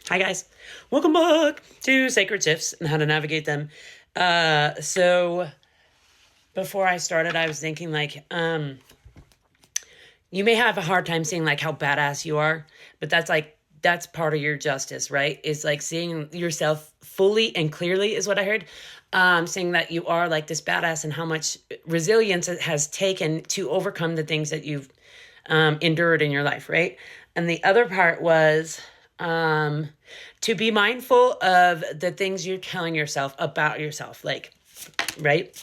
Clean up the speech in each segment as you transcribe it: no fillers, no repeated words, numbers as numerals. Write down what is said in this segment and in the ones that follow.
Hi guys, welcome back to Sacred Shifts and how to navigate them. So before I started, I was thinking you may have a hard time seeing like how badass you are, but that's part of your justice, right? It's like seeing yourself fully and clearly is what I heard. Saying that you are like this badass and how much resilience it has taken to overcome the things that you've endured in your life, right? And the other part was to be mindful of the things you're telling yourself about yourself, like, right?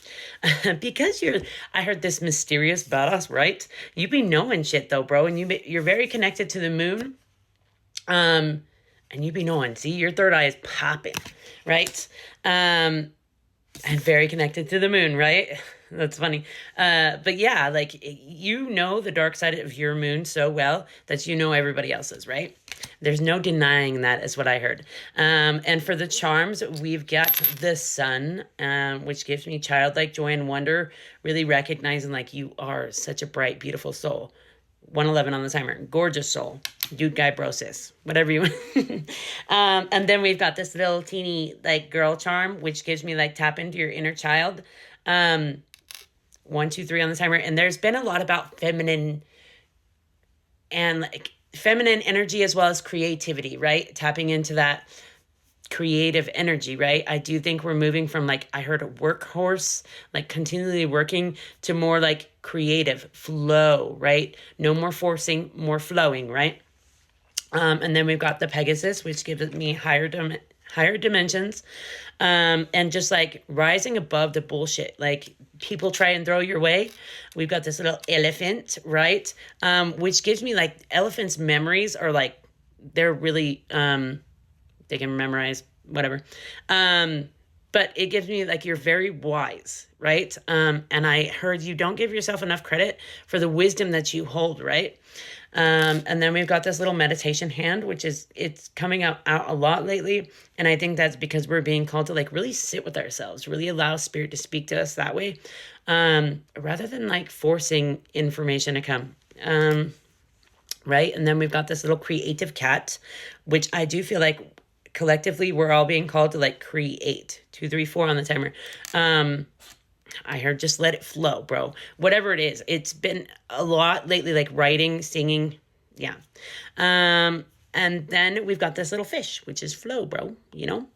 Because I heard this mysterious badass, right? You be knowing shit though, bro, and you're very connected to the moon. And you be knowing, see, your third eye is popping, right? And very connected to the moon, right? That's funny. But yeah, like you know the dark side of your moon so well that you know everybody else's, right? There's no denying that is what I heard. And for the charms, we've got the sun, which gives me childlike joy and wonder, really recognizing like you are such a bright, beautiful soul. 111 on the timer. Gorgeous soul. Dude guy brosis. Whatever you want. And then we've got this little teeny like girl charm, which gives me like tap into your inner child. 1, 2, 3 on the timer. And there's been a lot about feminine and like feminine energy as well as creativity, right? Tapping into that creative energy, right? I do think we're moving from like, I heard a workhorse, like continually working to more like creative flow, right? No more forcing, more flowing, right? And then we've got the Pegasus, which gives me higher dimensions, and just like rising above the bullshit. Like people try and throw your way. We've got this little elephant, right? Which gives me like elephants' memories are like they're really they can memorize whatever. But it gives me like you're very wise, right? And I heard you don't give yourself enough credit for the wisdom that you hold, right? And then we've got this little meditation hand, which it's coming out a lot lately. And I think that's because we're being called to like really sit with ourselves, really allow spirit to speak to us that way, rather than like forcing information to come. Right. And then we've got this little creative cat, which I do feel like collectively we're all being called to like create. 2, 3, 4 on the timer. I heard just let it flow, bro. Whatever it is. It's been a lot lately, like writing, singing. Yeah. And then we've got this little fish, which is flow, bro. You know?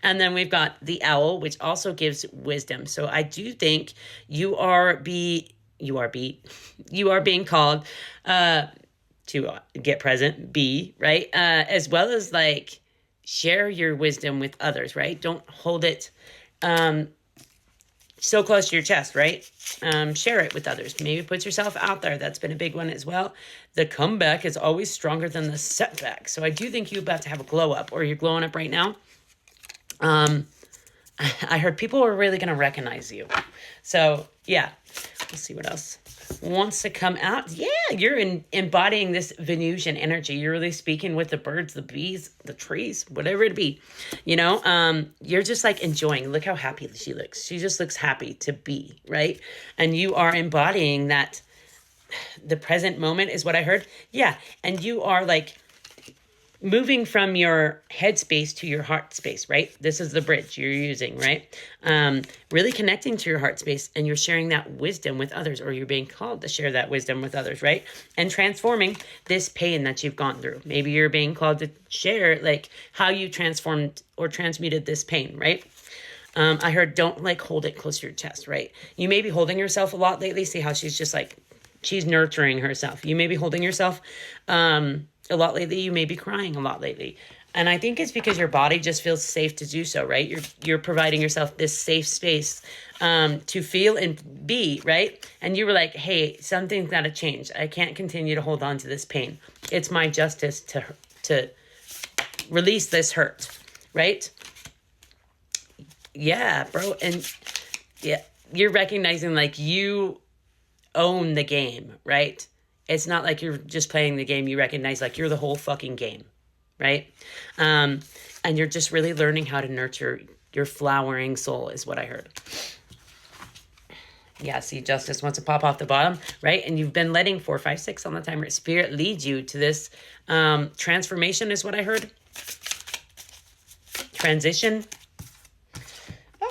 And then we've got the owl, which also gives wisdom. So I do think you are being called to get present, be, right? As well as like share your wisdom with others, right? Don't hold it so close to your chest, right? Share it with others. Maybe put yourself out there. That's been a big one as well. The comeback is always stronger than the setback. So I do think you're about to have a glow up, or you're glowing up right now. I heard people are really going to recognize you. So yeah, let's see what else wants to come out. Yeah, you're embodying this Venusian energy. You're really speaking with the birds, the bees, the trees, whatever it be. You know, you're just like enjoying. Look how happy she looks. She just looks happy to be, right? And you are embodying that. The present moment is what I heard. Yeah, and you are like moving from your head space to your heart space, right? This is the bridge you're using, right? Really connecting to your heart space, and you're sharing that wisdom with others, or you're being called to share that wisdom with others, right? And transforming this pain that you've gone through. Maybe you're being called to share like how you transformed or transmuted this pain, right? I heard don't like hold it close to your chest, right? You may be holding yourself a lot lately. See how she's just like, she's nurturing herself. You may be holding yourself a lot lately. You may be crying a lot lately. And I think it's because your body just feels safe to do so, right? You're providing yourself this safe space to feel and be, right? And you were like, hey, something's got to change. I can't continue to hold on to this pain. It's my justice to release this hurt, right? Yeah, bro. And yeah, you're recognizing like you own the game, right? It's not like you're just playing the game. You recognize like you're the whole fucking game, right? And you're just really learning how to nurture your flowering soul is what I heard. Yeah, see, justice wants to pop off the bottom, right? And you've been letting 4, 5, 6 on the timer. Spirit leads you to this transformation is what I heard. Transition. Oh,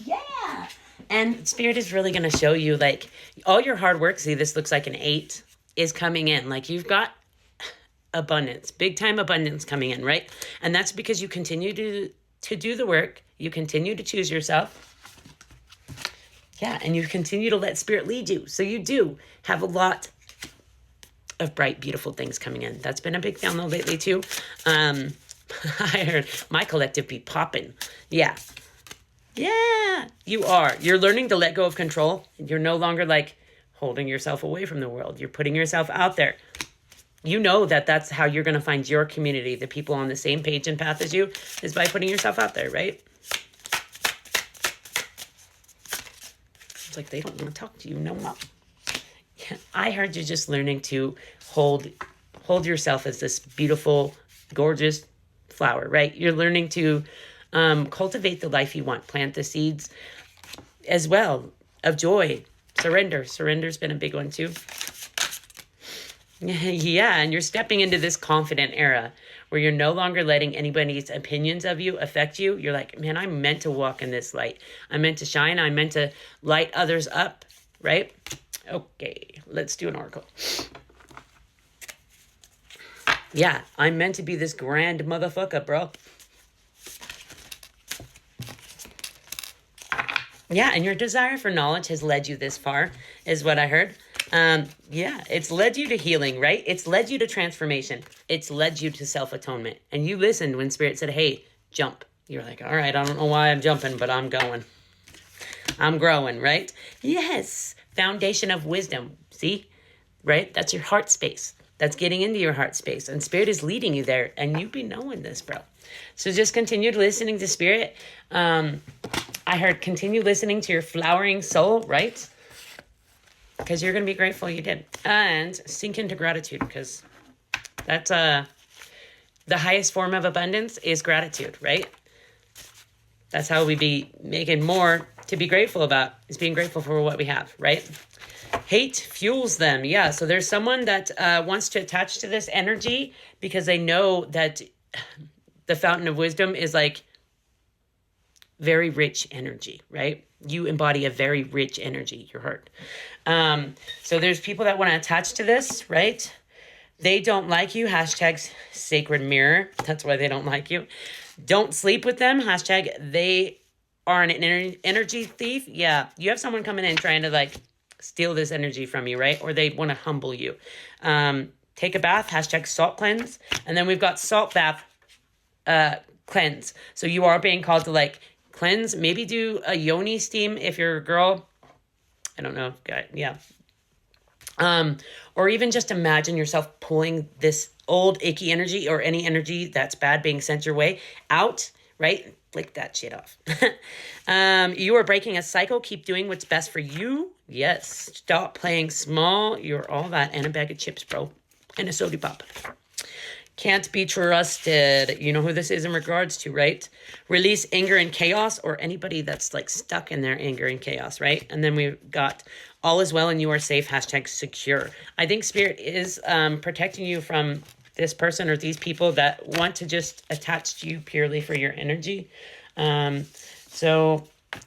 yeah. And Spirit is really going to show you, like, all your hard work. See, this looks like an 8 is coming in. Like, you've got abundance, big time abundance coming in, right? And that's because you continue to do the work. You continue to choose yourself. Yeah, and you continue to let Spirit lead you. So you do have a lot of bright, beautiful things coming in. That's been a big download lately too. I heard my collective be popping. Yeah. Yeah, you are. You're learning to let go of control. You're no longer like holding yourself away from the world. You're putting yourself out there. You know that that's how you're going to find your community, the people on the same page and path as you, is by putting yourself out there, right? It's like they don't want to talk to you no more. Yeah, I heard you just learning to hold yourself as this beautiful, gorgeous flower, right? You're learning to cultivate the life you want, plant the seeds as well of joy, surrender. Surrender's been a big one too. Yeah, and you're stepping into this confident era where you're no longer letting anybody's opinions of you affect you. You're like, man, I'm meant to walk in this light. I'm meant to shine. I'm meant to light others up, right? Okay, let's do an oracle. Yeah, I'm meant to be this grand motherfucker, bro. Yeah, and your desire for knowledge has led you this far, is what I heard. Yeah, it's led you to healing, right? It's led you to transformation. It's led you to self-atonement. And you listened when Spirit said, hey, jump. You're like, all right, I don't know why I'm jumping, but I'm going. I'm growing, right? Yes. Foundation of wisdom. See? Right? That's your heart space. That's getting into your heart space. And Spirit is leading you there. And you be knowing this, bro. So just continue listening to Spirit. I heard continue listening to your flowering soul, right? Because you're going to be grateful you did. And sink into gratitude, because that's the highest form of abundance is gratitude, right? That's how we be making more to be grateful about, is being grateful for what we have, right? Hate fuels them. Yeah, so there's someone that wants to attach to this energy because they know that the fountain of wisdom is like very rich energy, right? You embody a very rich energy, your heart. So there's people that want to attach to this, right? They don't like you, hashtag sacred mirror. That's why they don't like you. Don't sleep with them, hashtag they are an energy thief. Yeah, you have someone coming in trying to like steal this energy from you, right? Or they want to humble you. Take a bath, hashtag salt cleanse. And then we've got salt bath cleanse. So you are being called to like cleanse, maybe do a yoni steam if you're a girl. I don't know, guy. Yeah. Or even just imagine yourself pulling this old icky energy or any energy that's bad being sent your way out, right? Flick that shit off. You are breaking a cycle. Keep doing what's best for you. Yes. Stop playing small. You're all that and a bag of chips, bro. And a soda pop. Can't be trusted. You know who this is in regards to, right? Release anger and chaos, or anybody that's like stuck in their anger and chaos, right? And then we've got all is well and you are safe, hashtag secure. I think Spirit is protecting you from this person or these people that want to just attach to you purely for your energy. So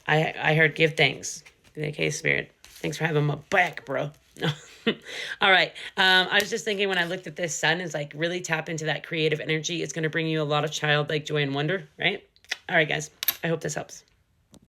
I heard give thanks. Okay, Spirit. Thanks for having my back, bro. All right. I was just thinking when I looked at this sun, is like really tap into that creative energy. It's going to bring you a lot of childlike joy and wonder, right? All right, guys. I hope this helps.